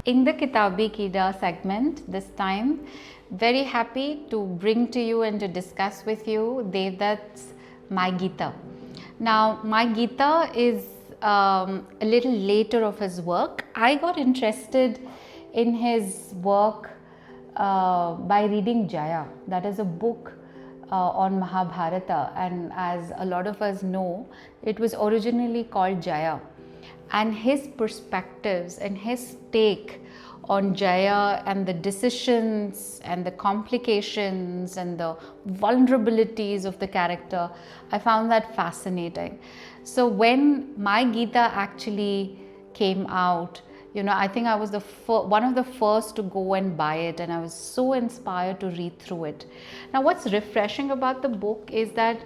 In the Kitabi Keeda segment this time, very happy to bring to you and to discuss with you Devdutt's My Gita. Now, My Gita is a little later of his work. I got interested in his work by reading Jaya. That is a book on Mahabharata, and as a lot of us know, it was originally called Jaya. And his perspectives and his take on Jaya and the decisions and the complications and the vulnerabilities of the character, I found that fascinating. So when My Gita actually came out, I think I was one of the first to go and buy it, and I was so inspired to read through it. Now, what's refreshing about the book is that,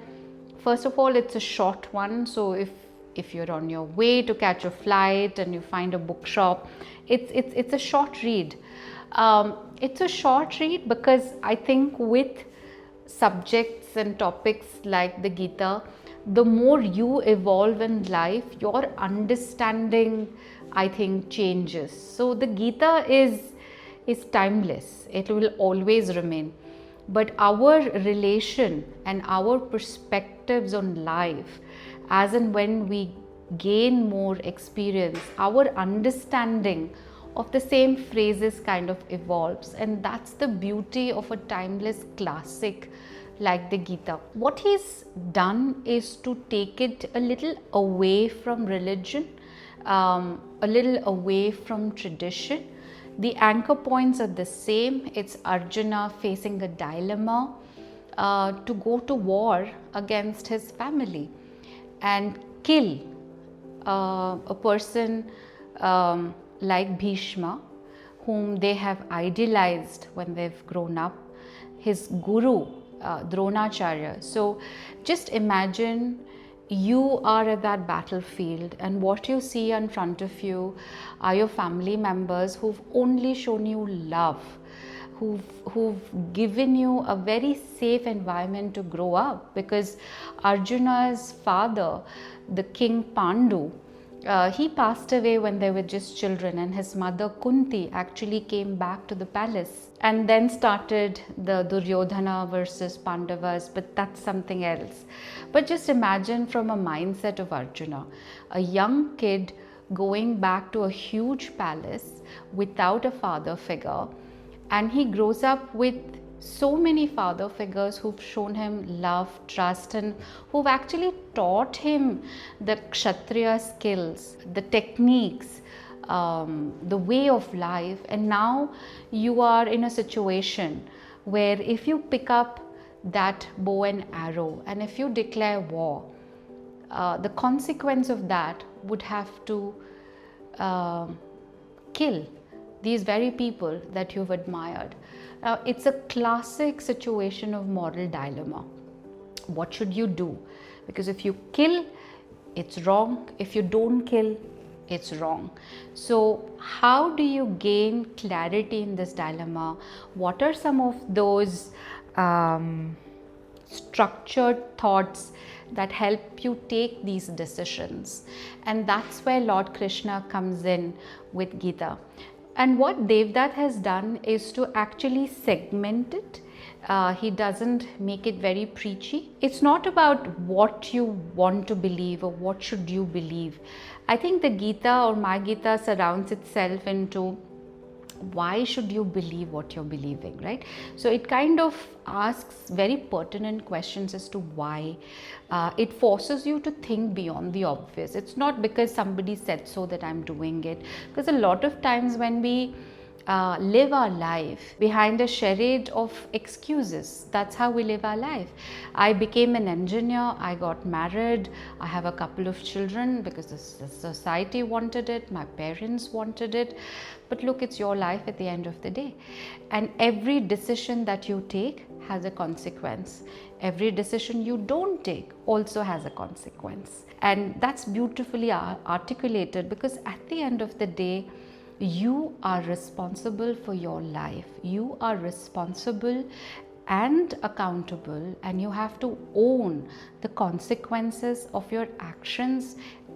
first of all, it's a short one. So if you're on your way to catch a flight and you find a bookshop, it's a short read. It's a short read because I think with subjects and topics like the Gita, the more you evolve in life, your understanding, I think, changes. So the Gita is timeless. It will always remain. But our relation and our perspectives on life, as and when we gain more experience, our understanding of the same phrases kind of evolves. And that's the beauty of a timeless classic like the Gita. What he's done is to take it a little away from religion, a little away from tradition. The anchor points are the same. It's Arjuna facing a dilemma to go to war against his family and kill a person like Bhishma, whom they have idealized when they've grown up, his guru, Dronacharya. So just imagine you are at that battlefield, and what you see in front of you are your family members who've only shown you love, who've given you a very safe environment to grow up, because Arjuna's father, the King Pandu, he passed away when they were just children, and his mother Kunti actually came back to the palace, and then started the Duryodhana versus Pandavas, but that's something else. But just imagine from a mindset of Arjuna, a young kid going back to a huge palace without a father figure, and he grows up with so many father figures who've shown him love, trust, and who've actually taught him the Kshatriya skills, the techniques, the way of life. And now you are in a situation where if you pick up that bow and arrow and if you declare war, the consequence of that would have to kill these very people that you've admired. Now, it's a classic situation of moral dilemma. What should you do? Because if you kill, it's wrong. If you don't kill, it's wrong. So how do you gain clarity in this dilemma? What are some of those structured thoughts that help you take these decisions? And that's where Lord Krishna comes in with Gita. And what Devdutt has done is to actually segment it. He doesn't make it very preachy. It's not about what you want to believe or what should you believe. I think the Gita or My Gita surrounds itself into why should you believe what you're believing, right? So it kind of asks very pertinent questions as to why. It forces you to think beyond the obvious. It's not because somebody said so that I'm doing it. Because a lot of times when we live our life behind a charade of excuses. That's how we live our life. I became an engineer, I got married, I have a couple of children because the society wanted it, my parents wanted it. But look, it's your life at the end of the day. And every decision that you take has a consequence. Every decision you don't take also has a consequence. And that's beautifully articulated, because at the end of the day, you are responsible for your life. You are responsible and accountable, and you have to own the consequences of your actions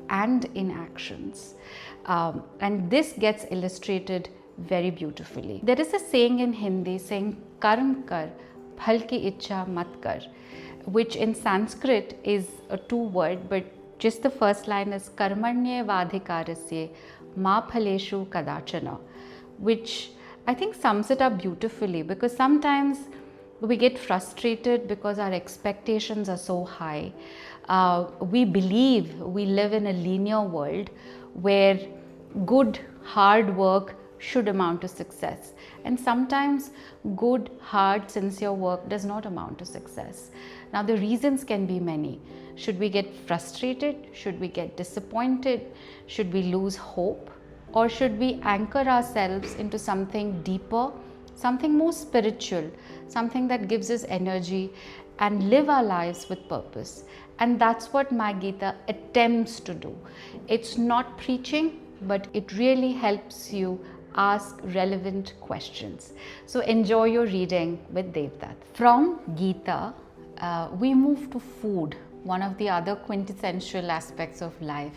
and inactions. And this gets illustrated very beautifully. There is a saying in Hindi saying karm kar, phal ki ichha mat kar, which in Sanskrit is a two-word, but just the first line is karmanye vadhikarasye ma phaleshu kadachana, which I think sums it up beautifully, because sometimes we get frustrated because our expectations are so high. We believe we live in a linear world where good hard work should amount to success, and sometimes good hard sincere work does not amount to success. Now the reasons can be many. Should we get frustrated? Should we get disappointed? Should we lose hope? Or should we anchor ourselves into something deeper, something more spiritual, something that gives us energy, and live our lives with purpose? And that's what My Gita attempts to do. It's not preaching, but it really helps you ask relevant questions. So enjoy your reading with Devdutt. From Gita, we move to food, one of the other quintessential aspects of life.